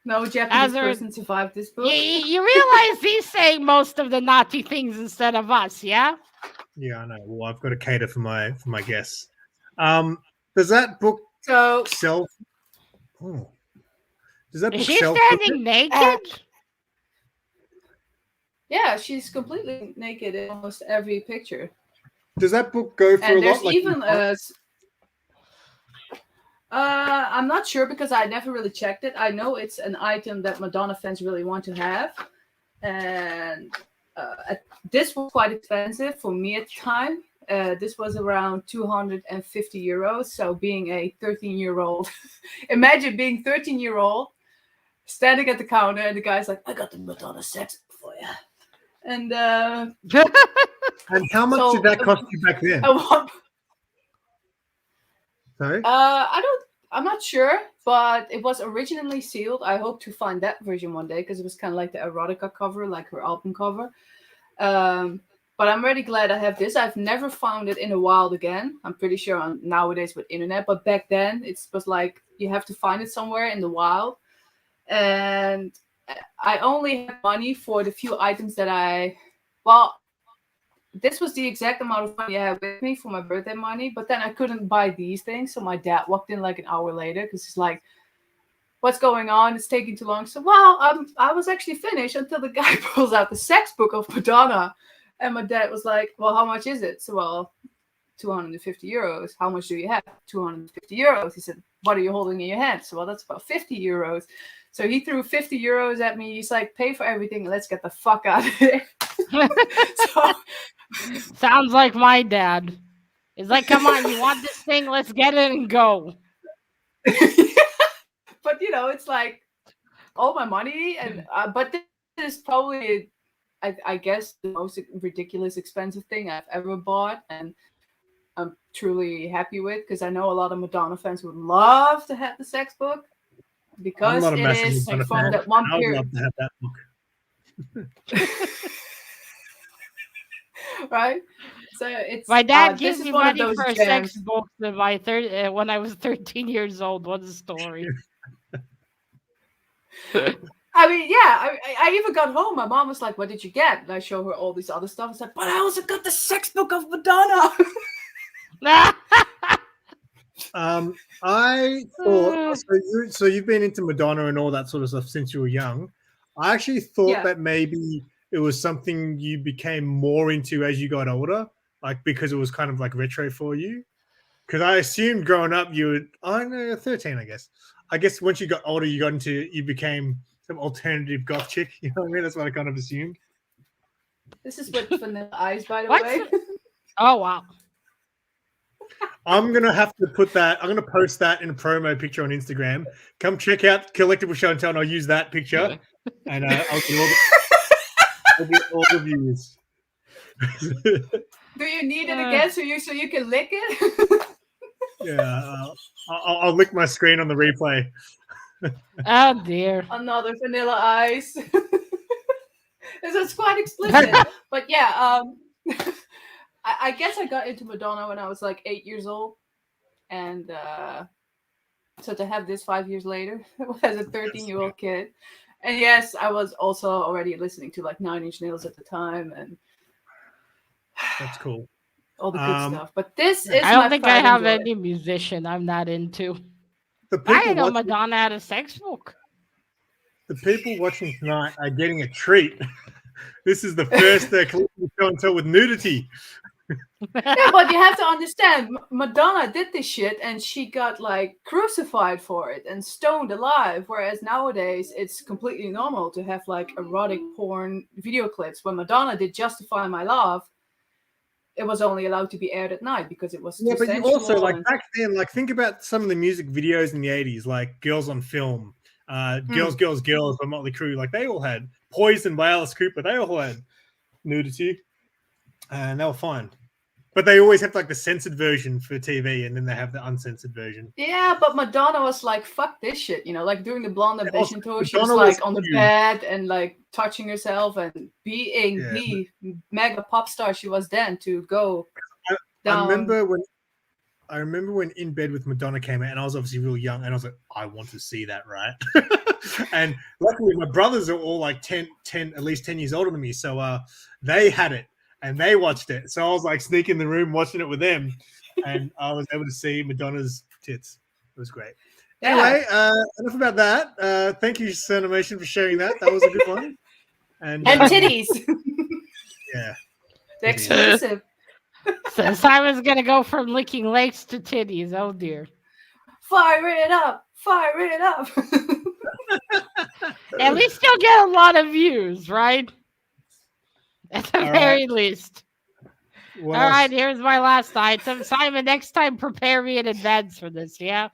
No Japanese person survived this book. You realize he's saying most of the naughty things instead of us, yeah? Yeah, I know. Well, I've got to cater for my guests. Does that book sell? Oh, does that book Is she sell? Standing naked? Yeah, she's completely naked in almost every picture. Does that book go for a lot? There's even I'm not sure because I never really checked it. I know it's an item that Madonna fans really want to have, and this was quite expensive for me at the time. This was around 250 euros. So being a 13-year-old, imagine being 13-year-old, standing at the counter, and the guy's like, "I got the Madonna sex for you." And and how much did that cost you back then? Sorry? I'm not sure, but it was originally sealed. I hope to find that version one day because it was kind of like the erotica cover, like her album cover. But I'm really glad I have this. I've never found it in the wild again. I'm pretty sure nowadays with internet, but back then it was like you have to find it somewhere in the wild. And I only had money for the few items that this was the exact amount of money I had with me for my birthday money, but then I couldn't buy these things. So my dad walked in like an hour later because he's like, "What's going on? It's taking too long." So, I was actually finished until the guy pulls out the sex book of Madonna. And my dad was like, "Well, how much is it?" So, 250 euros. How much do you have? 250 euros. He said, "What are you holding in your hand?" So, that's about 50 euros. So he threw 50 euros at me. He's like, "Pay for everything. Let's get the fuck out of here." Sounds like my dad. He's like, "Come on, you want this thing? Let's get it and go." But it's like all my money, and but this is probably, I guess, the most ridiculous expensive thing I've ever bought, and I'm truly happy with because I know a lot of Madonna fans would love to have the sex book because it is from that one period. I would love to have that book. Right? So it's my dad gives me money for a sex book when I was 13 years old. What a story. I mean, yeah, I even got home. My mom was like, "What did you get?" And I show her all this other stuff. I said, "But I also got the sex book of Madonna." I thought so. You've been into Madonna and all that sort of stuff since you were young. I actually thought that maybe it was something you became more into as you got older, like because it was kind of like retro for you. Because I assumed growing up you would, 13, I guess. I guess once you got older, you became some alternative goth chick. You know what I mean? That's what I kind of assumed. This is with Vanilla Eyes, by the way. Oh, wow. I'm going to have to put that. I'm going to post that in a promo picture on Instagram. Come check out Collectible Show and Tell, and I'll use that picture. And I'll get all the views. Do you need it again so you can lick it? Yeah. I'll lick my screen on the replay. Oh dear. Another Vanilla Ice. It's quite explicit. But yeah, I guess I got into Madonna when I was like 8 years old. And so to have this 5 years later as a 13-year-old kid. And yes, I was also already listening to like 9 Inch Nails at the time and That's cool. all the good stuff. But this is I don't my think I pride have and joy. any musician I'm not into. The I people didn't know watching, Madonna had a sex book. the people watching tonight are getting a treat. This is the first collectible show and tell with nudity. Yeah, but you have to understand, Madonna did this shit and she got like crucified for it and stoned alive. Whereas nowadays it's completely normal to have like erotic porn video clips. When Madonna did Justify My Love, it was only allowed to be aired at night because it was Yeah, too but you also sensual like and- back then, like think about some of the music videos in the 80s, like Girls on Film, Girls, Girls, Girls by Motley Crue. Like they all had Poison by Alice Cooper. They all had nudity, and they were fine. But they always have like the censored version for TV, and then they have the uncensored version. Yeah, but Madonna was like, fuck this shit, you know, like doing the Blonde Ambition tour, she was Madonna was like on the huge. bed and like touching herself and being the mega pop star she was then to go down. I remember when In Bed with Madonna came out, and I was obviously real young, and I was like, I want to see that, right? And luckily my brothers are all like 10, at least 10 years older than me, so they had it. And they watched it. So I was like sneaking in the room watching it with them. And I was able to see Madonna's tits. It was great. Yeah. Anyway, enough about that. Thank you, Sanimation, for sharing that. That was a good one. And titties. Yeah. The exclusive. So Simon's gonna go from licking legs to titties. Oh dear. Fire it up. Fire it up. At least you'll get a lot of views, right? At the very least. What All else? right, here's my last item. Simon, next time prepare me in advance for this, yeah?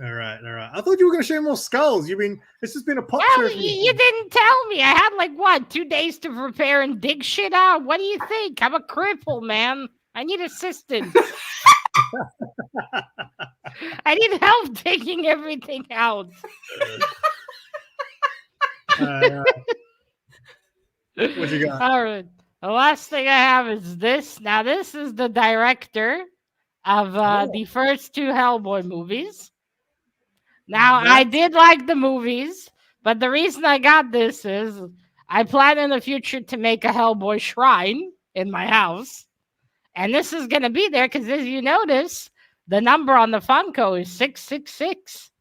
All right. I thought you were going to share more skulls. This has been a pop Well, show. you didn't tell me. I had like what, 2 days to prepare and dig shit out. What do you think? I'm a cripple, man. I need assistance. I need help digging everything out. What you got? All right. The last thing I have is this. Now, this is the director of the first 2 Hellboy movies. Now, I did like the movies, but the reason I got this is I plan in the future to make a Hellboy shrine in my house. And this is going to be there because, as you notice, the number on the Funko is 666.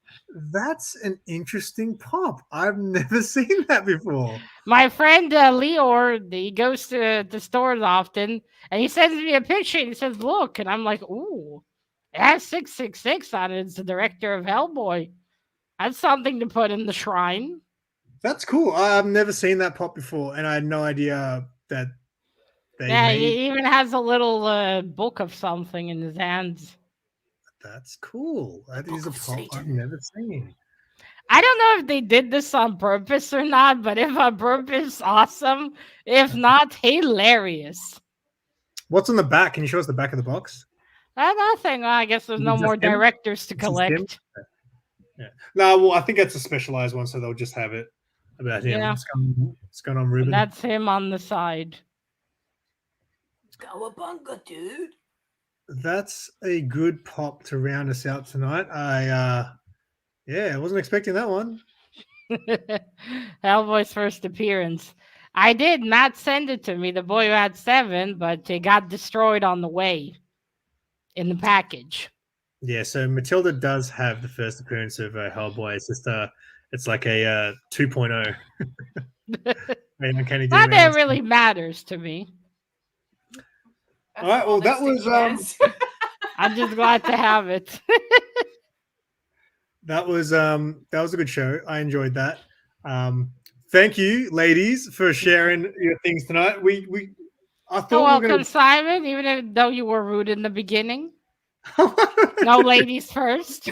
That's an interesting pop. I've never seen that before. My friend Leor, he goes to the stores often, and he sends me a picture, and he says, look, and I'm like, ooh, it has 666 on it. It's the director of Hellboy. That's something to put in the shrine. That's cool. I've never seen that pop before, and I had no idea that they made... He even has a little book of something in his hands. That's cool. That is a pop I've never seen. I don't know if they did this on purpose or not, but if on purpose, awesome. If not, hilarious. What's on the back? Can you show us the back of the box? Nothing. I guess there's no more directors to collect. Yeah. No, well, I think that's a specialized one, so they'll just have it about him. Yeah. What's going on, Ruben? And that's him on the side. Cowabunga, dude. That's a good pop to round us out tonight. I wasn't expecting that one. Hellboy's first appearance. I did. Matt send it to me, the boy who had 7, but it got destroyed on the way in the package. Yeah, so Matilda does have the first appearance of Hellboy. It's just it's like a 2.0. Not that it really matters to me. All right, well, that was I'm just glad to have it. that was a good show. I enjoyed that. Thank you, ladies, for sharing your things tonight. I thought welcome, Simon, even though you were rude in the beginning. No ladies first.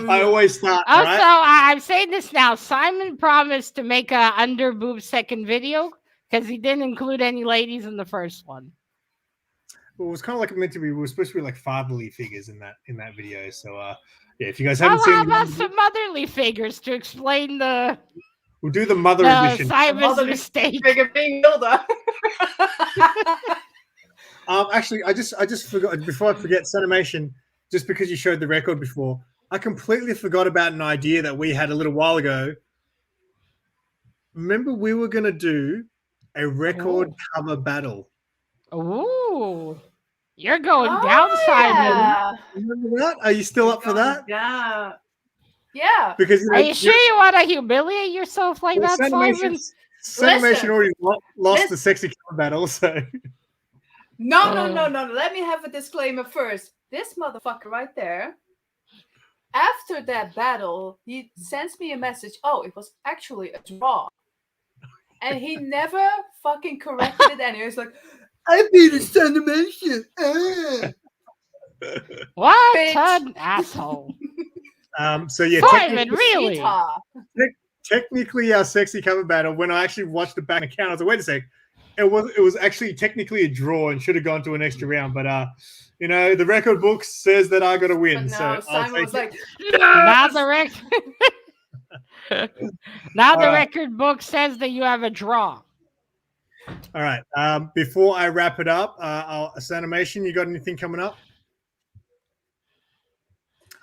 I always start. Also, right? I'm saying this now. Simon promised to make a under boob second video because he didn't include any ladies in the first one. Well, it was kind of like meant to be. We were supposed to be like fatherly figures in that video. So yeah, if you guys Well, haven't how seen, about some motherly figures to explain the we'll do the mother edition. Simon's Motherly mistake? figure being Hilda. Actually, I just forgot before I forget Sanimation. Just because you showed the record before, I completely forgot about an idea that we had a little while ago. Remember, we were going to do a record cover battle. Ooh, you're going down, Simon. Yeah. Remember that? Are you still up for that? Yeah. Yeah. Because Are you sure you want to humiliate yourself like that, Simon? Sanimation already lost Listen. the sexy cover battle, so. No. Let me have a disclaimer first. This motherfucker right there, after that battle, he sends me a message. Oh, it was actually a draw. And he never fucking corrected it. And he was like, I beat a Sanimation. What Bitch. an asshole. So yeah, Simon, really? technically our sexy cover battle, when I actually watched the back account, I was like, wait a sec. It was actually technically a draw and should have gone to an extra round, but you know, the record book says that I got to win. But no, so Simon was like, Now the right. record book says that you have a draw. All right. Before I wrap it up, Sanimation, you got anything coming up?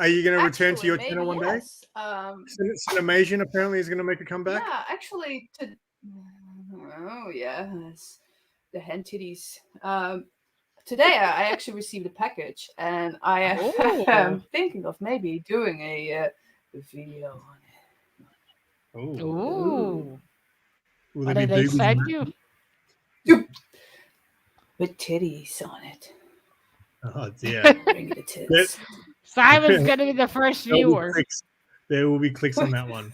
Are you going to return to your channel one day? Yes. Sanimation apparently is going to make a comeback. Yeah, actually, oh yes, the hen titties. Today I actually received a package, and I am thinking of maybe doing a video on it. Ooh. Will What there did be they boobies send in you? With titties on it. that? Oh dear. Bring the tits. Simon's gonna be the first viewer. There will be clicks on that one.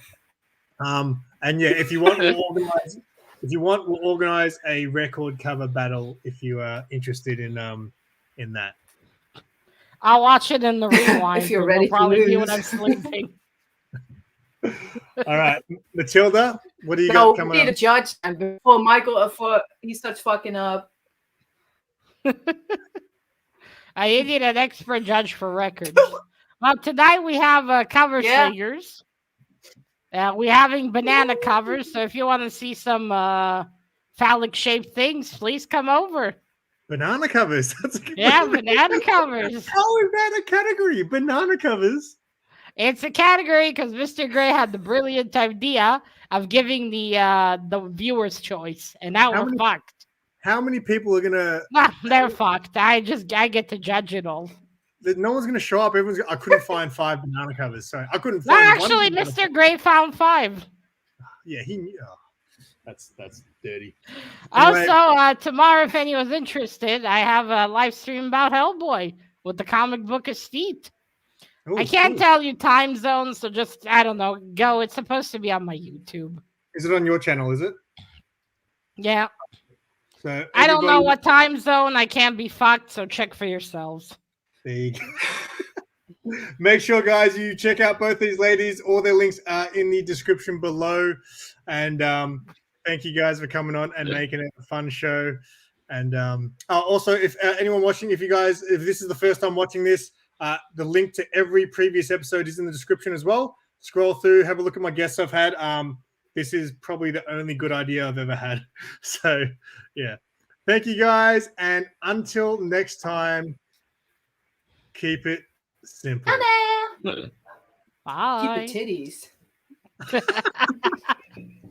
And yeah, if you want, we'll organize a record cover battle if you are interested in that. I'll watch it in the rewind. If you're It'll ready to probably be lose. when I'm sleeping. All right, Matilda, what do you No, got coming we need up? a judge and before Michael he starts fucking up. I need an expert judge for records. Well, tonight we have cover singers. We're having banana covers, so if you want to see some phallic-shaped things, please come over. Banana covers. That's a good banana covers. How is that a category? Banana covers. It's a category because Mr. Gray had the brilliant idea of giving the viewers choice, and now we're fucked. How many people are gonna? They're fucked. I get to judge it all. No one's gonna show up. I couldn't find 5 banana covers. Sorry, I couldn't find. Actually, Mr. Gray found 5. Yeah, he knew. Oh, that's dirty. Anyway. Also, tomorrow, if anyone's interested, I have a live stream about Hellboy with the comic book Estate. I can't tell you time zones, so just, I don't know, go. It's supposed to be on my YouTube. Is it on your channel, is it? Yeah. So I don't know what time zone. I can't be fucked, so check for yourselves. There you go. Make sure, guys, you check out both these ladies. All their links are in the description below. And thank you guys for coming on and making it a fun show. And also, if anyone watching, if this is the first time watching this, the link to every previous episode is in the description as well. Scroll through, have a look at my guests I've had. This is probably the only good idea I've ever had. So, yeah. Thank you, guys. And until next time, keep it simple. Bye. Keep the titties.